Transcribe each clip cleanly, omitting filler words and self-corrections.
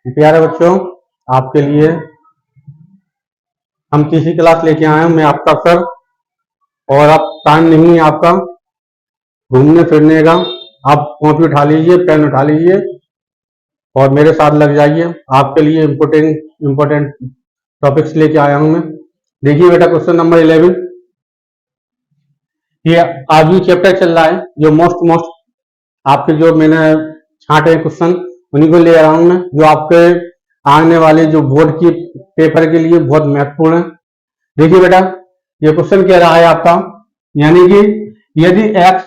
प्यारे बच्चों, आपके लिए हम तीसरी क्लास लेके आए हैं। मैं आपका सर, और अब टाइम नहीं है आपका घूमने फिरने का। आप कॉपी उठा लीजिए, पेन उठा लीजिए और मेरे साथ लग जाइए। आपके लिए इम्पोर्टेंट टॉपिक्स लेके आया हूं मैं। देखिए बेटा, क्वेश्चन नंबर 11, ये आज भी चैप्टर चल रहा है। जो मोस्ट आपके जो मैंने छांटे क्वेश्चन उन्हीं को ले रहा हूं मैं, जो आपके आने वाले जो बोर्ड की पेपर के लिए बहुत महत्वपूर्ण है। देखिए बेटा, ये क्वेश्चन कह रहा है आपका, यानी कि यदि x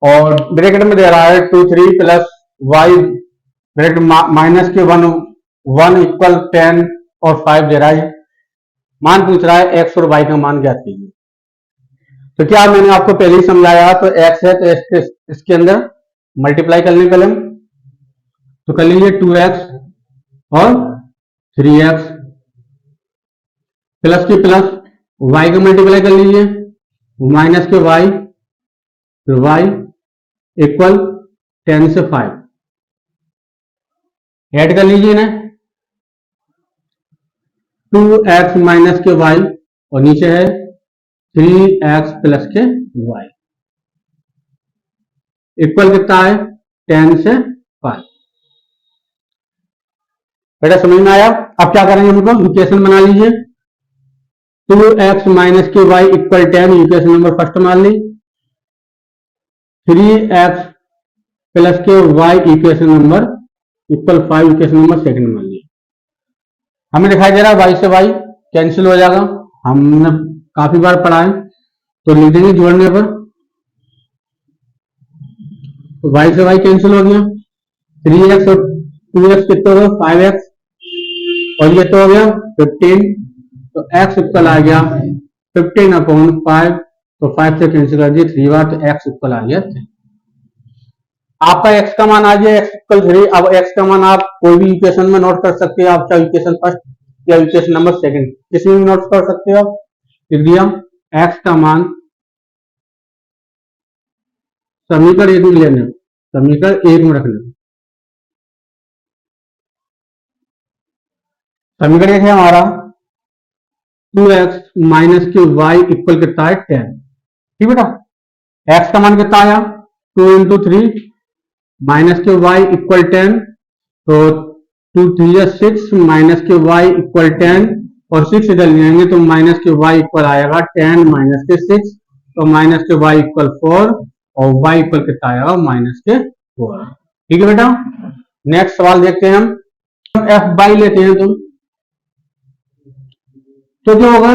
और ब्रैकेट में दे रहा है 2 3 प्लस y ब्रैकेट माइनस के 1 इक्वल 10 और 5 दे रहा है। मान पूछ रहा है x और y का मान ज्ञात कीजिए। तो क्या मैंने आपको पहले ही समझाया, तो x है तो इसके अंदर मल्टीप्लाई कर लें कलम, तो कर लीजिए 2x और 3x प्लस की प्लस y का मल्टीप्लाई कर लीजिए, माइनस के y, फिर y इक्वल 10 से 5 ऐड कर लीजिए ना, 2x माइनस के y और नीचे है 3x प्लस के y इक्वल कितना है 10 से 5। बेटा समझ में आया? अब क्या करेंगे, हमको इक्वेशन बना लीजिए। 2x माइनस के y equal 10 equation number first मान ली, 3x प्लस के y equation number equal 5 equation number second मान ली। हमें दिखाई दे रहा है y से y कैंसिल हो जाएगा, हमने काफी बार पढ़ा है, तो लिख देंगे जोड़ने पर, तो y से y कैंसिल हो गया, 3x और 2x कितना हो गया 5x और ये तो हो गया 15, तो x इक्वल आ गया 15/5, तो 5 से कैंसिल कर दिए 3 बार, तो x इक्वल आ गया 3। आपका x का मान आ गया x इक्वल 3। अब x का मान आप कोई भी इक्वेशन में नोट कर सकते हो, आप चाहे इक्वेशन फर्स्ट या इक्वेशन नंबर सेकंड किसी में नोट कर सकते हो। लिख दिया x का मान समीकरण 1 में लेना, समीकरण 1 में रखना। समीकरण 1 है हमारा 2x माइनस के y इक्वल कितना है 10। ठीक बेटा, x का मान कितना आया 2 इंटू 3 माइनस के y इक्वल 10, तो 2 3 6 माइनस के y इक्वल 10 और 6 इधर ले आएंगे तो माइनस के y इक्वल आएगा 10 माइनस के 6, तो माइनस के y इक्वल 4 और y इक्वल कितना आएगा माइनस के 4। ठीक है बेटा, नेक्स्ट सवाल देखते हैं हम f बाई लेते हैं तो जो होगा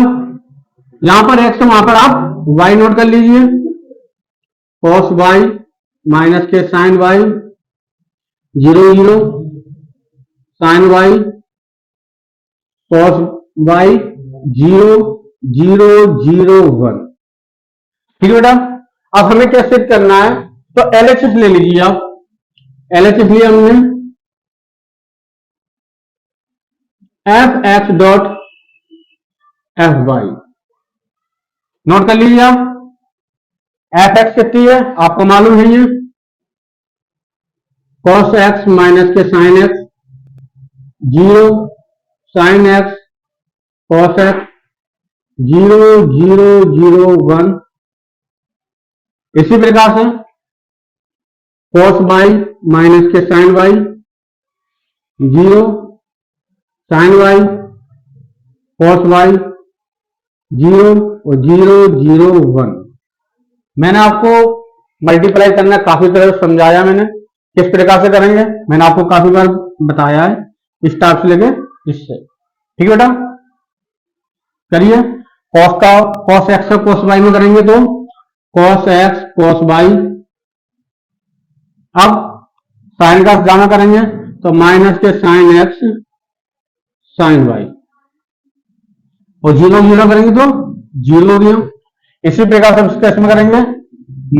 यहां पर x, वहां पर आप y नोट कर लीजिए, cos y माइनस के sin y 0 0 sin y cos y 0 0 0 1। ठीक है बेटा, अब हमें क्या सेट करना है, तो LHS ले लीजिए आप। LHS लिया हमने, fx डॉट fy नोट कर लीजिए आप। fx कितनी है आपको मालूम है, ये cos x माइनस के sin x 0 sin x cos x 0 0 0 1। इसी प्रकार से cos y माइनस के sin y 0 sin y cos y 0 और 0 0 1। मैंने आपको मल्टीप्लाई करना काफी तरह समझाया, मैंने किस प्रकार से करेंगे मैंने आपको काफी बार बताया है, इस टाइप से लेके इससे। ठीक है बेटा, करिए। cos x और cos y में करेंगे तो cos x cos y, अब sin का जाना करेंगे तो माइनस के sin x sin y और 0 0 करेंगे तो 0 हो गया। इसी प्रकार से इसके में करेंगे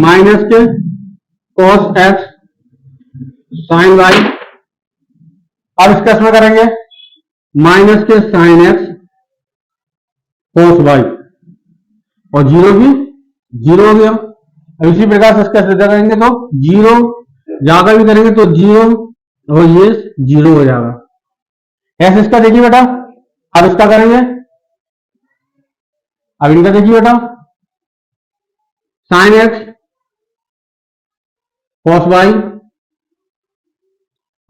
माइनस के cos x sin y, अब इसके में करेंगे माइनस के sin x cos y और 0 भी 0 हो गया। अब इसी प्रकार से इसका सीधा करेंगे तो 0 जाकर भी करेंगे तो 0 और ये 0 हो जाएगा। एस इसका देखिए बेटा, अब इसका करेंगे, अब इनका देखिए बेटा, साइन एक्स कॉस वाई,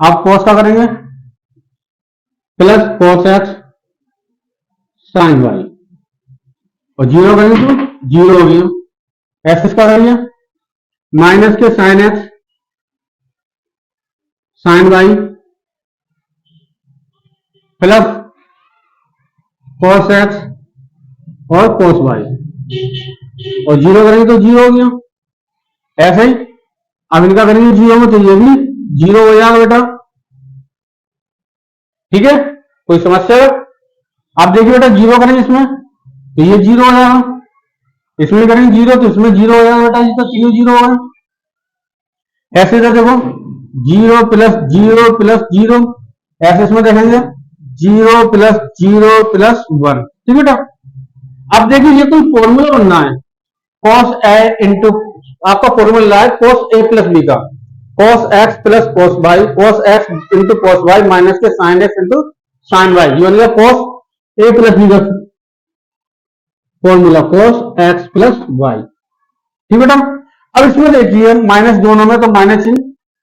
आप कॉस का करेंगे plus cos x sine y, और जीरो करेंगे तो जीरो हो गया। एस इसका करेंगे माइनस के sine x sine y plus cos x और कॉस वाई, और जीरो करेंगे तो जीरो हो गया। ऐसे ही अब इनका करेंगे जीरो में, तो ये भी जीरो हो जाएगा बेटा। ठीक है, कोई समस्या? आप देखिए बेटा, जीरो करेंगे इसमें तो ये जीरो हो जाएगा, इसमें करेंगे जीरो तो इसमें जीरो हो जाएगा बेटा, ये तो तीनों जीरो हो गए। ऐसे तो देखो जीरो प्लस जीरो, ऐसे इसमें देखेंगे जीरो प्लस वन। ठीक है बेटा, अब देखिए ये कोई फॉर्मूला बनना है, कॉस ए इंटू, आपका फॉर्मूला है कॉस ए प्लस बी का, cos X plus cos Y, cos x into cos Y minus के sine x into sine Y, ये बन गया कॉस ए प्लस बी का formula, cos X plus Y. ठीक बेटा, अब इसमें देखिए माइनस दोनों में, तो माइनस ही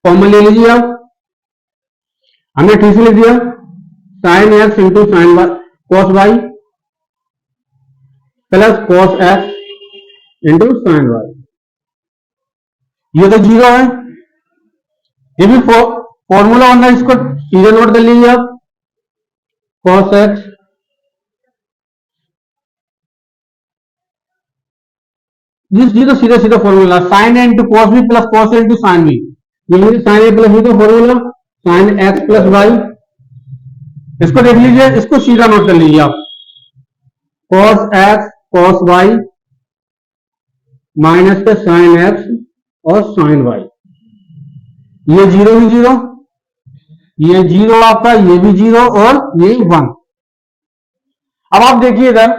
कॉमन ले लीजिए आप, हमने ठीक से लिख दिया sine x into sine y cos y plus cos x into sine Y, ये तो जीरो है, ये भी फॉर्मूला बनना है, इसको सीधे नोट कर लीजिए आप, कॉस एक्स जी तो सीधा सीधा formula sine A into cos B plus cos A into sine B, ये साइन ए प्लस बी का formula sine X plus Y, इसको देख लीजिए, इसको सीधा नोट कर लीजिए आप, cos X cos Y minus के साइन एक्स और साइन वाई, ये जीरो ही जीरो, ये जीरो आपका, ये भी जीरो और ये वन। अब आप देखिए इधर,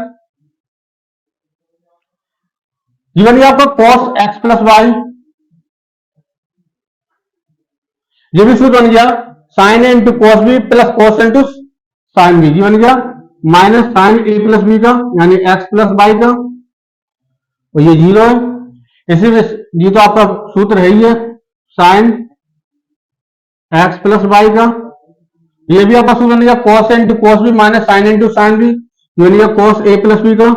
ये बन गया आपका कॉस एक्स प्लस वाई, ये भी सूत्र बन गया sine A into cos B plus cos into sine B, ये बन गया minus sine A plus B का यानी एक्स प्लस वाई का, और ये जीरो है, इसी ये तो आपका सूत्र है ही है साइन एक्स प्लस वाई का, ये भी आपका सूत्र बन गया cos into cos B minus sine into sine B, ये बन गया कॉस ए प्लस बी का,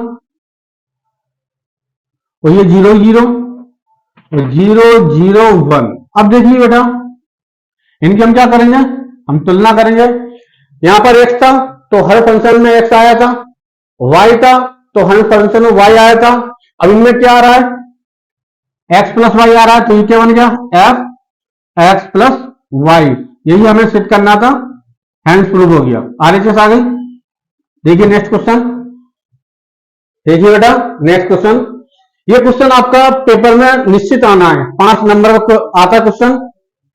और ये zero zero zero zero one. अब देखिए बेटा, इनकी हम क्या करेंगे, हम तुलना करेंगे, यहां पर एक्स था तो हर फंक्शन में एक्स आया था, वाई था तो हर फंक्शन में वाई आया था, अब इनमें क्या आ रहा है एक्स प्लस वाई आ रहा है, तो ये क्या बन गया एफ एक्स प्लस वाई, यही हमें सिद्ध करना था, हैंड्स प्रूव हो गया। आरएचएस आ गई। देखिए नेक्स्ट क्वेश्चन, देखिए बेटा नेक्स्ट क्वेश्चन, ये क्वेश्चन आपका पेपर में निश्चित आना है, 5 नंबर का आता है क्वेश्चन,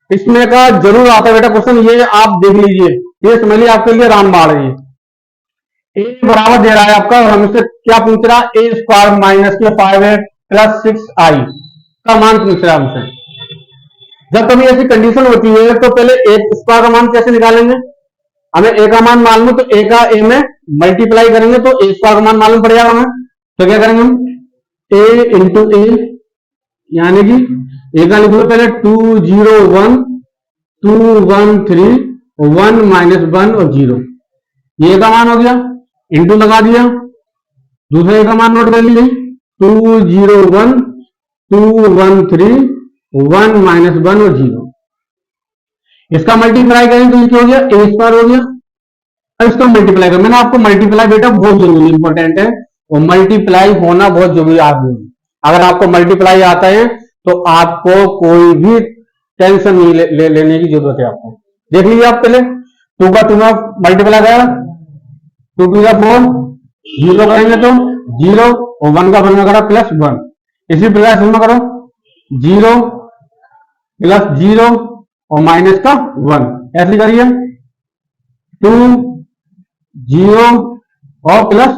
इसमें का जरूर आता है बेटा क्वेश्चन, ये आप देख लीजिए, ये समझ लीजिए आपके लिए रामबाण है। ए बराबर दे रहा है आपका, और हमसे क्या पूछ रहा है, ए स्क्वायर माइनस के 5a प्लस 6i का मान पूछ रहा है हमसे। जब कभी ऐसी कंडीशन होती है तो पहले ए स्क्वायर का मान कैसे निकालेंगे, हमें ए का मान मालूम, तो ए का ए में मल्टीप्लाई करेंगे तो ए स्क्वायर का मान मालूम पड़ जाएगा हमें, तो क्या करेंगे हम ए इंटू ए, यानी कि ए का लिख लो पहले 201 213 1 माइनस 1 और 0, ये का मान हो गया, इंटू लगा दिया, दूसरे का मान नोट कर लीजिए 201 213 1 माइनस 1 और 0, इसका मल्टीप्लाई करें तो ये क्या हो गया ए स्क्वायर हो गया। अब इसका मल्टीप्लाई कर, मैंने आपको मल्टीप्लाई बेटा बहुत जरूरी इंपॉर्टेंट है, और मल्टीप्लाई होना बहुत जरूरी आदमी, अगर आपको मल्टीप्लाई आता है तो आपको कोई भी टेंशन नहीं लेने की जरूरत है आपको। देख लीजिए आप पहले 2 का 2 में मल्टीप्लाई करा, 2 2 का 4, 0 करेंगे तो 0 और 1 का 1 में करा प्लस 1, इसी प्रकार इसमें करो 0 प्लस 0 और माइनस का 1, ऐसे करिए 2 0 और प्लस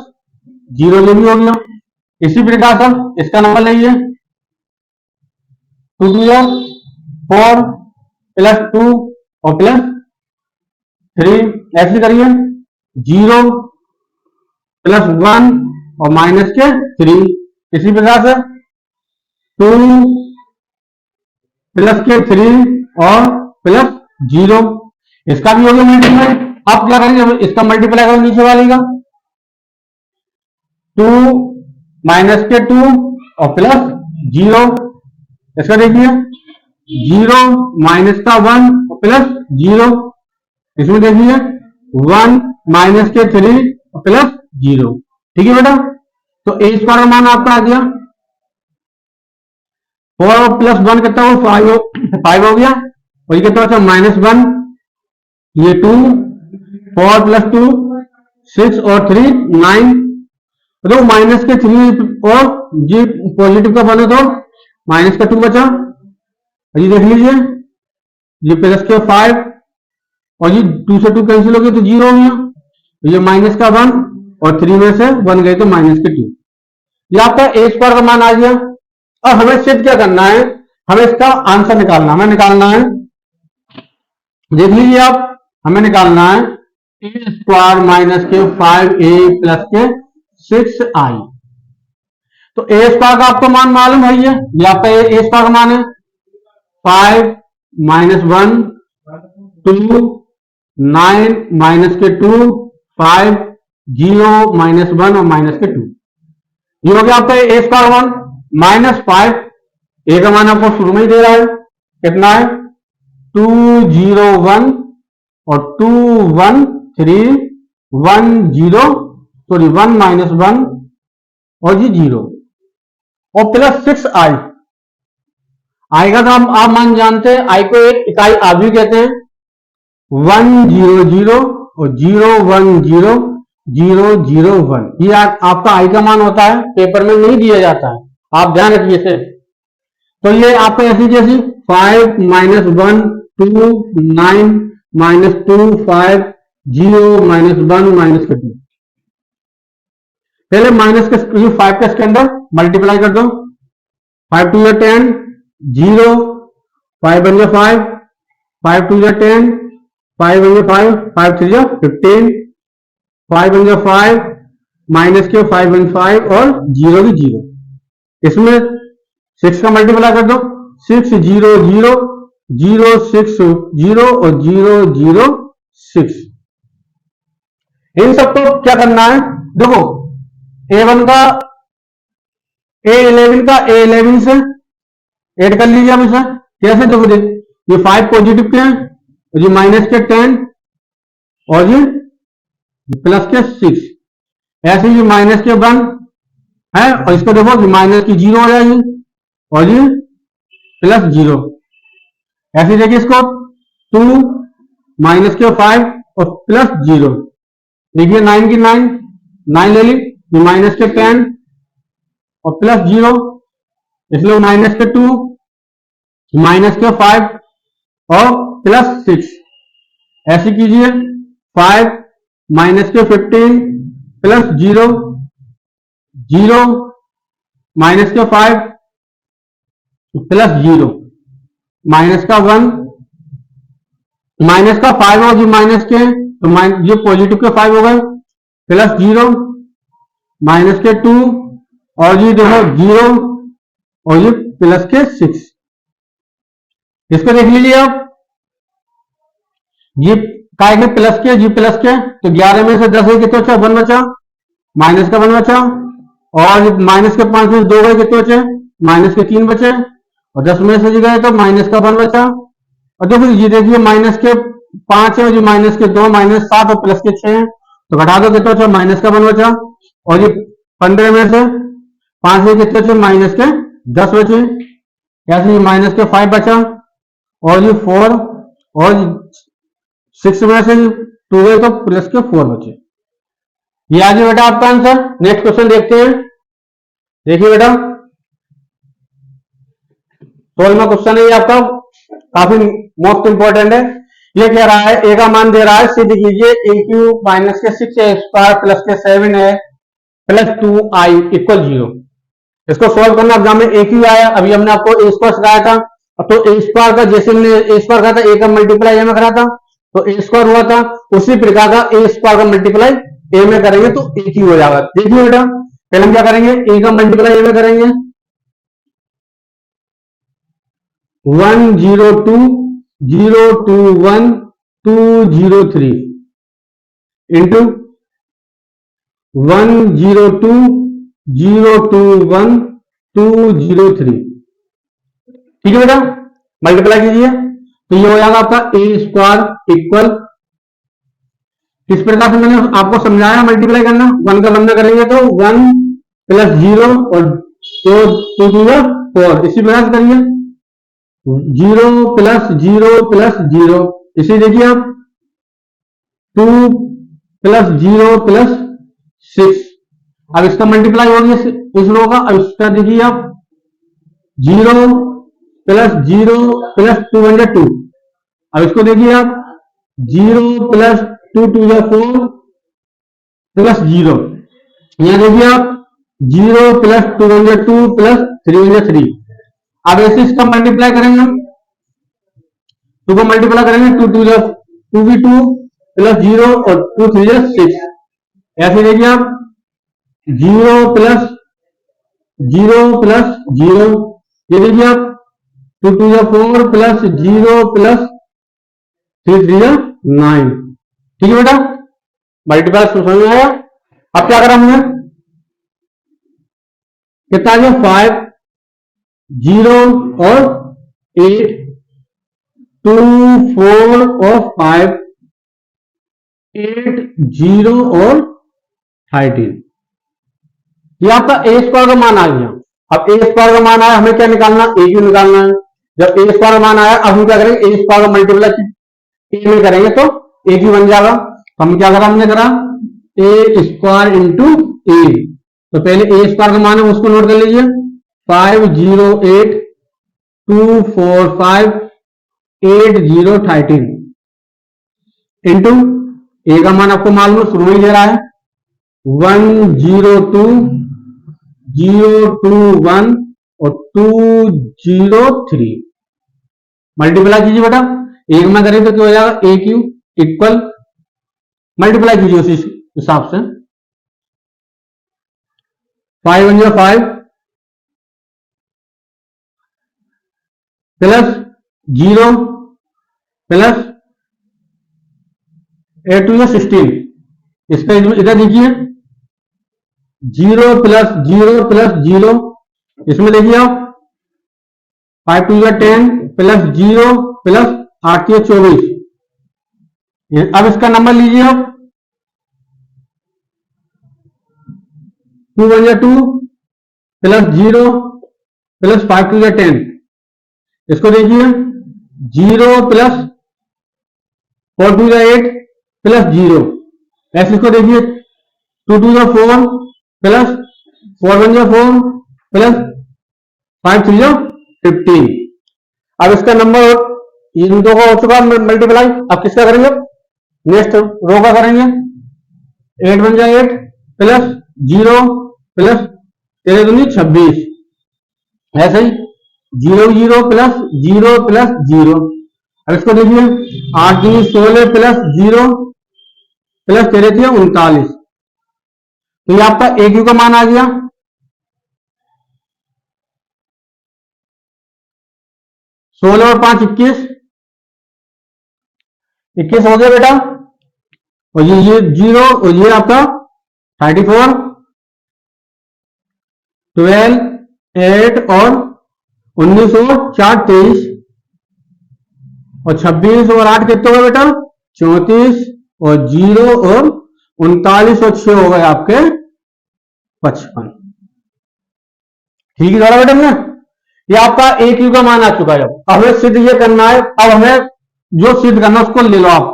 0 जो भी हो गया। इसी प्रकार से इसका नंबर लीजिए 2 2 4 प्लस 2 और प्लस 3, ऐसे करिए 0 प्लस 1 और माइनस के 3। इसी प्रकार से 2 प्लस के 3 और प्लस 0, इसका भी हो गया मल्टीप्लाई। अब क्या करेंगे, इसका मल्टीप्लाई करेंगे नीचे वाली का, 2 माइनस के 2 और प्लस 0, इसका देखिए 0 माइनस का 1 और प्लस 0, इसमें देखिए 1 माइनस के 3 और प्लस 0। ठीक है बेटा, तो ए स्क्वायर का मान आपका आ गया 4 प्लस 1 कितना हो 5 हो गया, और ये कितना बचा -1, ये 2, 4 प्लस 2 6 और 3 9, तो माइनस के 3 और ये पॉजिटिव का बने तो माइनस का 2 बचा, और ये देख लीजिए ये प्लस के 5 और ये 2 से 2 कैंसिल हो गया तो 0 हो गया, तो ये माइनस का 1 और 3 में से 1 गए तो माइनस के 2। ये आपका ए स्क्वायर का मान आ गया। अब हमें सिद्ध क्या करना है, हमें इसका आंसर निकालना, हमें निकालना है, देख लीजिए आप, हमें निकालना है ए स्क्वायर माइनस के 5a प्लस के 6i। तो ए स्क्वायर का आपको मान मालूम है, ये आपका ए स्क्वायर का मान है 5 माइनस 1 2 9 माइनस के 2 5 0 माइनस 1 और माइनस के 2। ये हो गया आपका ए स्क्वायर मान। -5 ए का मान आपको शुरू में ही दे रहा है, कितना है 201 और 213 10 सॉरी 1 माइनस 1 और ये 0 और प्लस 6i। आई का तो आप मान जानते हैं, आई को एक इकाई आधी कहते हैं, 100 और 010 ये आपका आई का मान होता है, पेपर में नहीं दिया जाता है, आप ध्यान रखिए इसे। तो ये आपको ऐसी जैसी 5 माइनस 1 2 9 माइनस 2 5 0 माइनस 1 माइनस के 2। पहले माइनस के 5 के इसके अंदर मल्टीप्लाई कर दो, 5 2 10 0 5 बन गया 5 5 2 10 5 बन गया 5 5 3 15 5 बन गया 5 माइनस के 5 बन 5 और 0 की 0। इसमें 6 का मल्टीप्लाई कर दो, 6 0 0 0 6 0 और 0 0 6। इन सबको क्या करना है, देखो A1 का A11 का A11 से ऐड कर लीजिए आप इसे। कैसे, देखो देख ये 5 पॉजिटिव के हैं और ये माइनस के 10 और ये प्लस के 6, ऐसे ये माइनस के 1 है और इसको देखो ये माइनस की 0 हो जाएगी और ये प्लस 0। ऐसे देखिए इसको 2 माइनस के 5 और प्लस 0, देखिए 9 की 9 ले ली, ये माइनस के 10 और प्लस 0, इसलिए माइनस के 2 माइनस के 5 और प्लस 6। ऐसे कीजिए 5 माइनस के 15 प्लस 0 0 माइनस के 5 प्लस 0 माइनस का 1 माइनस का 5 और जी माइनस के तो ये पॉजिटिव के 5 हो गए, प्लस 0 माइनस के 2 और ये देखो 0 और ये प्लस के 6। इसको देख लीजिए आप, ये काय के प्लस के जी प्लस के, तो 11 में से 10 गए कितने बचा 1 बचा, माइनस का 1 बचा, और माइनस के 5 में से 2 गए कितने बचे माइनस के 3 बचे, और 10 में से गए तो माइनस का 1 बचा। और देखो ये देखिए माइनस के 5 है, जो माइनस के 2 माइनस 7 और प्लस के 6 है, तो घटा दो कितना बचा माइनस का 1 बचा, और ये 15 में से 5 से कितने बचे माइनस के 10 बचे, ऐसे माइनस के 5 बचा और ये 4 और 6 में से 2 गए तो प्लस के 4 बचे। ये आ गया बेटा आपका आंसर। नेक्स्ट क्वेश्चन देखते हैं। देखिए बेटा 16वां क्वेश्चन है ये आपका, काफी मोस्ट इंपॉर्टेंट है। ये कह रहा है ए का मान दे रहा है, सिद्ध कीजिए ए क्यूब माइनस के 6a² प्लस के 7a प्लस 2i इक्वल 0। इसको सॉल्व करना, एग्जाम में ए क्यू आया, अभी हमने आपको ए स्क्वायर सिखाया था। अब तो ए स्क्वायर का जैसे हमने ए स्क्वायर कहा था, ए का मल्टीप्लाई में करा था, तो ए स्क्वायर हुआ था, उसी प्रकार का ए स्क्वायर का मल्टीप्लाई ए में करेंगे तो ए क्यू हो जाएगा। देखिए बेटा, पहले हम क्या करेंगे, ए का मल्टीप्लाई ए में करेंगे 102 021 203 इंटू 102 021 203। ठीक है बेटा, मल्टीप्लाई कीजिए तो ये हो जाएगा आपका ए स्क्वायर इक्वल, किस प्रकार से मैंने आपको समझाया मल्टीप्लाई करना, 1 का 1 में करेंगे तो 1 प्लस 0 और 2 4, इसी प्रकार से करिए 0 प्लस 0 प्लस 0, इसी देखिए आप 2 प्लस 0 प्लस 6। अब इसका मल्टीप्लाई हो गया इस रो का, अब इसका देखिए आप 0 प्लस 0 प्लस 2, अब इसको देखिए आप 0 प्लस 2 4 प्लस 0, यहां देखिए आप 0 प्लस 2 प्लस 3 अब ऐसे इसका मल्टीप्लाई करेंगे हम, 2 को मल्टीप्लाई करेंगे 2 प्लस 0 और 2 3 6, ऐसे देखिए आप 0 प्लस 0 प्लस 0, ये देखिए आप 2 4 प्लस 0 प्लस 3 9। ठीक है बेटा, मल्टीप्लाई समझ में आया। अब क्या करा हमने, कितना आ गया 5 0 और 8 2 4 और 5 8 0 और 13, ये आपका ए स्क्वायर का मान आ गया। अब ए स्क्वायर का मान आया, हमें क्या निकालना, ए क्यू निकालना है। जब ए स्क्वायर का मान आया, अब हम क्या करेंगे, ए स्क्वायर का मल्टीप्लाई ए में करेंगे तो ए क्यू बन जाएगा। तो हम क्या करा, हमने करा ए स्क्वायर इंटू ए, तो पहले ए स्क्वायर का मान है उसको नोट कर लीजिए 508 245 8013 इंटू ए का मान आपको मालूम शुरू में दे रहा है 102 021 और 203, मल्टीप्लाई कीजिए बेटा, एक में करें तो क्या हो जाएगा ए क्यू इक्वल, मल्टीप्लाई कीजिए उसी हिसाब से 5 1 5 प्लस 0 प्लस 8 2 16, इसका इधर देखिए 0 प्लस 0 प्लस 0, इसमें देखिए आप 5 2 10 प्लस 0 प्लस 8 24, अब इसका नंबर लीजिए आप 2 1 2 प्लस 0 प्लस 5 2 10, इसको देखिए 0 प्लस 4 2 8 प्लस 0, ऐसे इसको देखिए 2 2 4 प्लस 4 1 4 प्लस 5 3 15। अब इसका नंबर इन दो का हो चुका मल्टीप्लाई, अब किसका करेंगे, नेक्स्ट रो का करेंगे 8 1 8 प्लस 0 प्लस 13 दूनी 26, ऐसे ही 0 0 प्लस 0 प्लस 0, अब इसको देखिए 8 दूनी 16 प्लस 0 प्लस 13 39, तो ये आपका ए क्यू का मान आ गया 16 और 5 21 21 हो गया बेटा, और ये 0 और ये आपका 34 12 8 और 19 और 4 23 और 26 और 8 कितने हो गए बेटा 34 और 0 और 39 और 6 हो गए आपके 55। ठीक है दादा बेटा, ना ये आपका ए क्यू का मान आ चुका है। अब हमें सिद्ध ये करना है, अब हमें जो सिद्ध करना है उसको ले लो आप,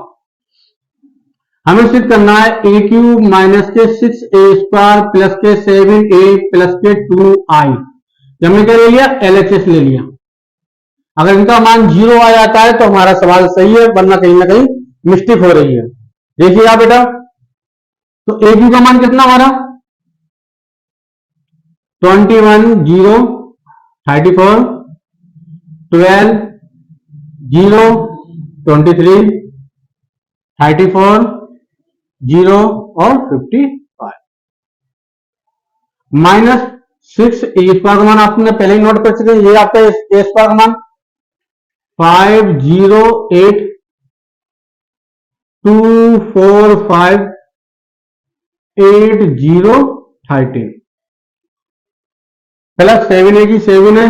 हमें सिद्ध करना है ए क्यू माइनस के 6 ए स्क्वायर प्लस के 7 ए प्लस के 2 आई, हमने क्या ले लिया एलएचएस ले लिया। अगर इनका मान 0 आ जाता है तो हमारा सवाल सही है, वरना कहीं ना कहीं मिस्टेक हो रही है। देखिए आप बेटा, तो ए क्यू का मान कितना हमारा 21 0 34 12 0 23 34, 0 और 55 माइनस 6 ए स्क्वायर का मान आपने पहले ही नोट कर चुके हैं। ये आपका ए स्क्वायर का मान 508,245,8013 प्लस 7 ए की 7 है,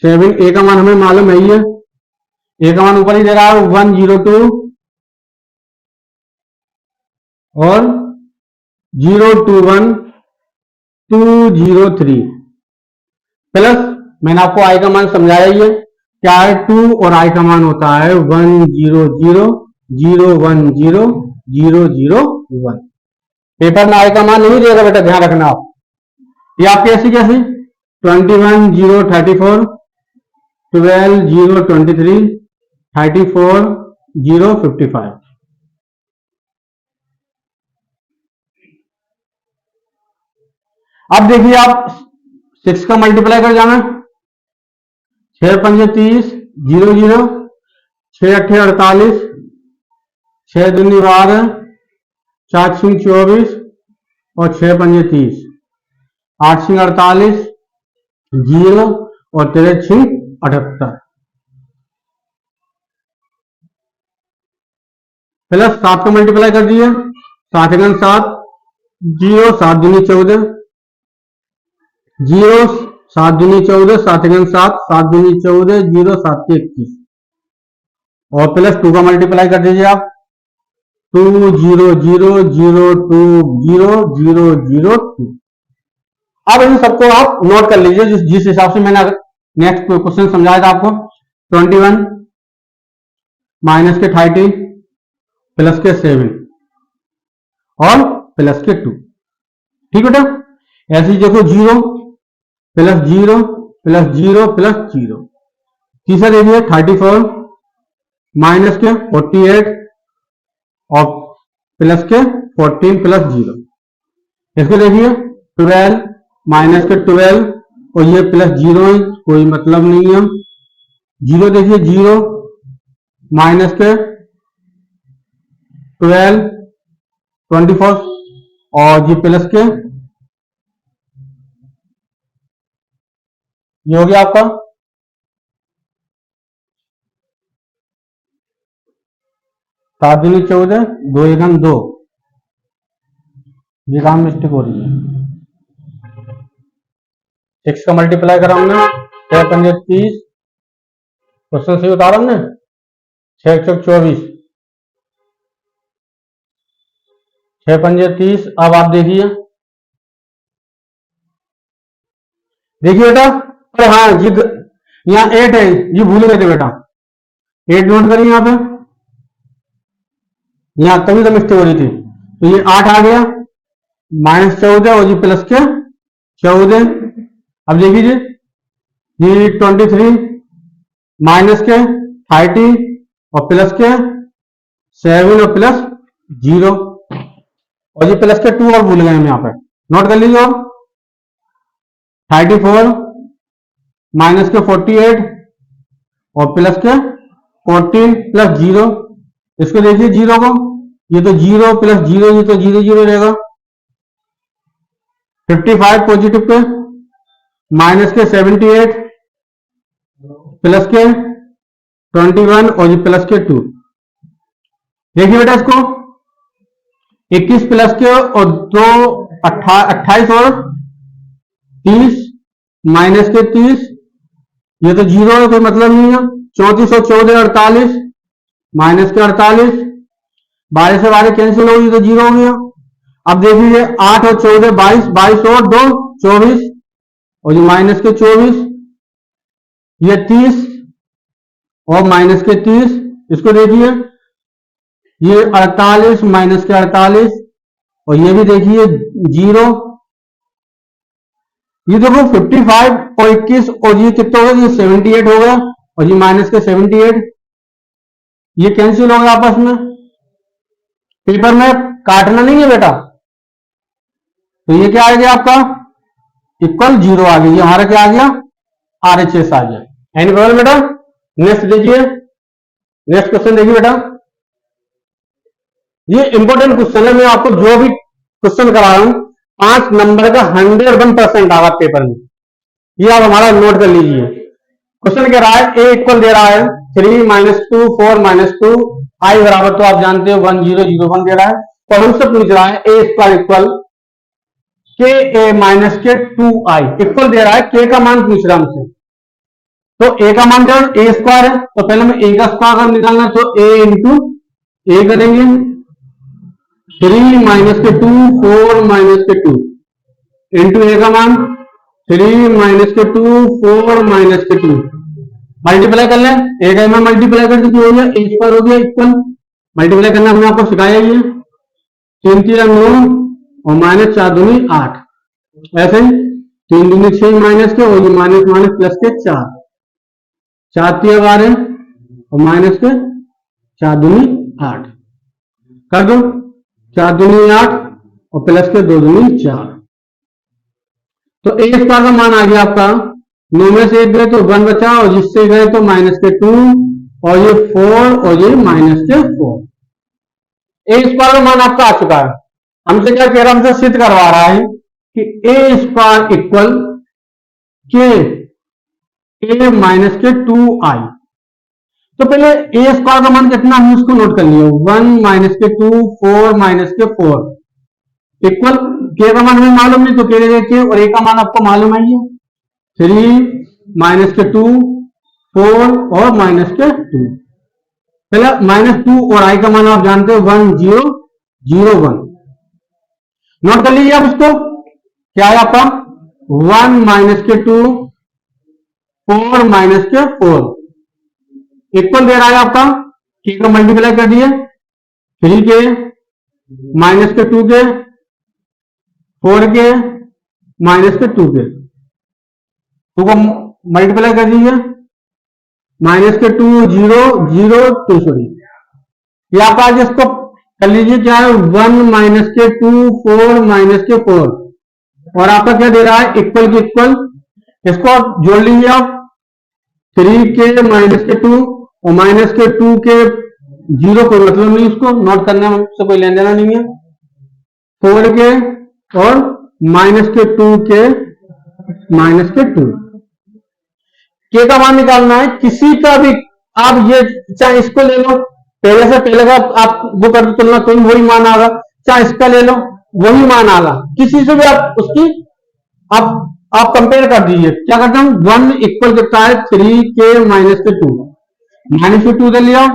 7 ए का मान हमें मालूम है ही है, ए का मान ऊपर ही दे रहा है 102 और 021,203 प्लस मैंने आपको आई का मान समझाया ही है क्या है, 2 और आई का मान होता है 100,010,001। पेपर में आई का मान नहीं देगा बेटा, ध्यान रखना आप। ये आपकी ऐसी कैसी 21,034, 12,023, 34,055। अब देखिए आप 6 का मल्टीप्लाई कर जाना, 6 पंजे 30, 0 0, 6 अट्ठे 48, 6 दूनी 12, 4 छिंग 24 और 6 पंजे 30, 8 छिंग 48, 0 और 13 छिंग 78 प्लस 7 का मल्टीप्लाई कर दिए, 7 एकम 7, 0 7 दूनी 14, 0 7 दूनी 14, 7 एकम 7, 7 दूनी 14, 0 7 के 21 और प्लस 2 का मल्टीप्लाई कर दीजिए आप, 2 0 0 0 2 0 0 0 2। अब इन सबको आप नोट कर लीजिए जिस हिसाब से मैंने नेक्स्ट क्वेश्चन समझाया था आपको। 21 माइनस के 30 प्लस के 7 और प्लस के 2, ठीक बेटा। ऐसे ही देखो 0 प्लस 0 प्लस 0 प्लस 0। तीसरा देखिए 34 माइनस के 48 और प्लस के 14 प्लस 0। इसको देखिए 12 माइनस के 12 और ये प्लस 0 है, कोई मतलब नहीं है। 0 देखिए 0 माइनस के 12 24 और ये प्लस के, ये हो गया आपका 7 दूनी 14, 2 एकम 2। ये काम मिस्टेक हो रही है। 6 का मल्टीप्लाई करा हमने, 6 पंजे 30, क्वेश्चन से उतारा हमने, 6 चौक 24, 6 पंजे 30। अब आप देखिए बेटा, अरे हाँ जी यहाँ 8 है, ये भूल गए थे बेटा, 8 नोट करिए यहाँ पे, यहाँ तभी तो मिस्टेक हो रही थी। तो ये 8 आ गया माइनस 14 और ये प्लस के 14। अब देखिए ये 23 माइनस के 30 और प्लस के 7 और प्लस 0 और ये प्लस के 2 और भूल गए हम यहाँ पे, नोट कर लीजिए। और 34 माइनस के 48 और प्लस के 14 प्लस 0। इसको देखिए 0 को, ये तो 0 प्लस 0, ये तो 0 0 रहेगा। 55 पॉजिटिव पे माइनस के 78 प्लस के 21 और ये प्लस के 2। देखिए बेटा इसको 21 प्लस के और 2 28 और 30 माइनस के 30, ये तो 0 है, कोई मतलब नहीं है। 34 और 14 48 माइनस के 48, 12 से 12 कैंसिल हो, ये तो 0 हो गया। अब देखिए 8 और 14 22, 22 और 2 24 और ये माइनस के 24, ये 30 और माइनस के 30। इसको देखिए ये 48 माइनस के 48 और ये भी देखिए 0। ये देखो 55 और 21 और ये कितना होगा, ये 78 होगा और ये माइनस के 78, ये कैंसिल हो गया आपस में। पेपर में काटना नहीं है बेटा, तो ये क्या आ गया आपका इक्वल 0 आ गया। ये हमारा क्या आ गया RHS आ गया। एनी प्रॉब्लम बेटा? नेक्स्ट देखिए नेक्स्ट क्वेश्चन देखिए बेटा, ये इंपॉर्टेंट क्वेश्चन है। मैं आपको जो भी क्वेश्चन करा रहा हूं 5 नंबर का 101% आगा पेपर में, ये आप हमारा नोट कर लीजिए। क्वेश्चन कह रहा है ए इक्वल दे रहा है 3 - 2 4 - 2 आई बराबर, तो आप जानते हो 1 0 0 1 दे रहा है। तो हमसे पूछ रहा है ए स्क्वायर इक्वल के ए माइनस के 2i इक्वल दे रहा है, के का मान पूछ रहा है हमसे। तो ए का मान क्या है, ए स्क्वायर है, तो पहले हमें ए का स्क्वायर निकालना है, तो ए इंटू ए करेंगे, 3 - के 2 4 - के 2 इंटू ए का मान 3 - के 2 4 - के 2 मल्टीप्लाई कर लें, ए का मान मल्टीप्लाई कर दीजिए, हो गया ए स्क्वायर हो गया इक्वल, मल्टीप्लाई करना हमने आपको सिखाया ही है, 3 3 9 और माइनस 4 दूनी 8, ऐसे ही 3 दूनी 6 माइनस के, और ये माइनस माइनस प्लस के 4 4 3 12 और माइनस के 4 दूनी 8 कर दो, 4 दूनी 8 और प्लस के 2 दूनी 4। तो ए स्क्वायर का मान आ गया आपका, 9 में से 1 गए तो 1 बचा, और जिससे गए तो माइनस के 2 और ये 4 और ये माइनस के 4। ए स्क्वायर का मान आपका आ चुका है। हमसे क्या कह रहा है, हमसे सिद्ध करवा रहा है कि ए स्क्वायर इक्वल के ए माइनस के 2i। तो पहले ए स्क्वायर का मान कितना, हम उसको नोट कर लिया, 1 - के 2 4 - के 4 इक्वल के का मान हमें मालूम नहीं, तो के और ए का मान आपको मालूम है, 3 - के 2 4 और माइनस के 2। पहले -2 और i का मान आप जानते हो 1 0 0 1, नोट कर लीजिए आप इसको। क्या है आपका 1 - के 2 4 - के 4 इक्वल दे रहा है आपका, के का मल्टीप्लाई कर दिए, 3 के माइनस के 2 के 4 के माइनस के 2 के, 2 को मल्टीप्लाई कर दीजिए, माइनस के 2 0 0 2 सॉरी, ये आपका आज इसको कर लीजिए, क्या है 1 - के 2 4 - के 4 और आपका क्या दे रहा है इक्वल के इक्वल, इसको आप जोड़ लीजिए आप, 3 के माइनस के 2 और माइनस के 2 के 0 कोई मतलब नहीं, इसको नोट करने से कोई लेन देना नहीं है, 4 के और माइनस के 2 के माइनस के 2, के का मान निकालना है। किसी का भी आप ये चाहे इसको ले लो, पहले से पहले का आप वो कर तुलना तो वही मान आगा, चाहे इसका ले लो वही मान आगा, किसी से भी आप उसकी आप कंपेयर कर दीजिए। क्या करता हूं, 1 इक्वल कितना है 3 के माइनस के 2, माइनस के 2 दे लिया,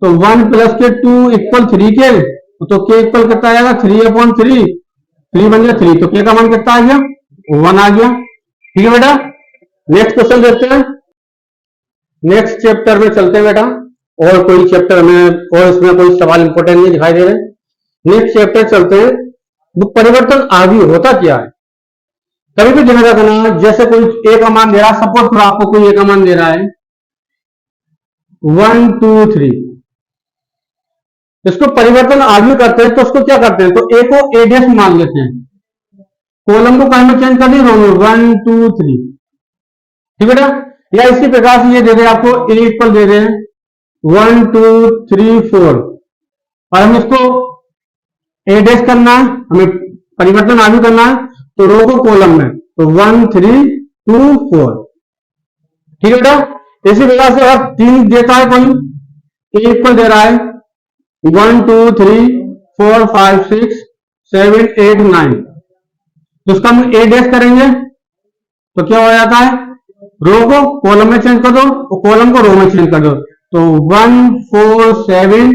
तो 1 प्लस के 2 इक्वल 3 के, तो के इक्वल कितना आएगा 3/3, 3 बन गया 3, तो के का मान कितना आ गया 1 आ गया। ठीक है बेटा, नेक्स्ट क्वेश्चन देखते हैं, नेक्स्ट चैप्टर में चलते हैं बेटा, और कोई चैप्टर में और इसमें कोई सवाल इंपोर्टेंट नहीं दिखाई दे रहे। नेक्स्ट चैप्टर चलते हैं, वो परिवर्तन आदि होता क्या है। कभी भी ध्यान रखना, जैसे कोई ए का मान दे रहा है, सपोज करो आपको कोई ए का मान दे रहा है 1 2 3, इसको परिवर्तन आदि करते हैं तो उसको क्या करते हैं, तो ए को ए डैश मान लेते हैं, कॉलम को कहीं में चेंज कर दिए, रो में 1 2 3, ठीक है बेटा। या इसी प्रकार से ये दे रहे आपको ए इक्वल दे रहे हैं 1 2 3 4, और हम इसको ए डैश करना है, हमें परिवर्तन आदि करना है, तो रो को कॉलम में, तो 1 3 2 4, ठीक है बेटा। इसी प्रकार से अगर 3 देता है कोई, ए इक्वल दे रहा है 1 2 3 4 5 6 7 8 9, तो उसका हम ए डैश करेंगे तो क्या हो जाता है, रो को कॉलम में चेंज कर दो और कॉलम को रो में चेंज कर दो, तो 1 4 7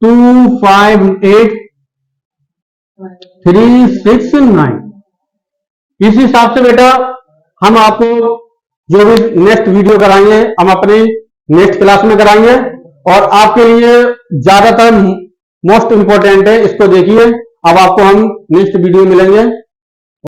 2 5 8 3 6 9। इस हिसाब से बेटा हम आपको जो भी नेक्स्ट वीडियो कराएंगे हम अपनी नेक्स्ट क्लास में कराएंगे, और आपके लिए ज्यादातर मोस्ट इंपॉर्टेंट है, इसको देखिए। अब आपको हम नेक्स्ट वीडियो मिलेंगे।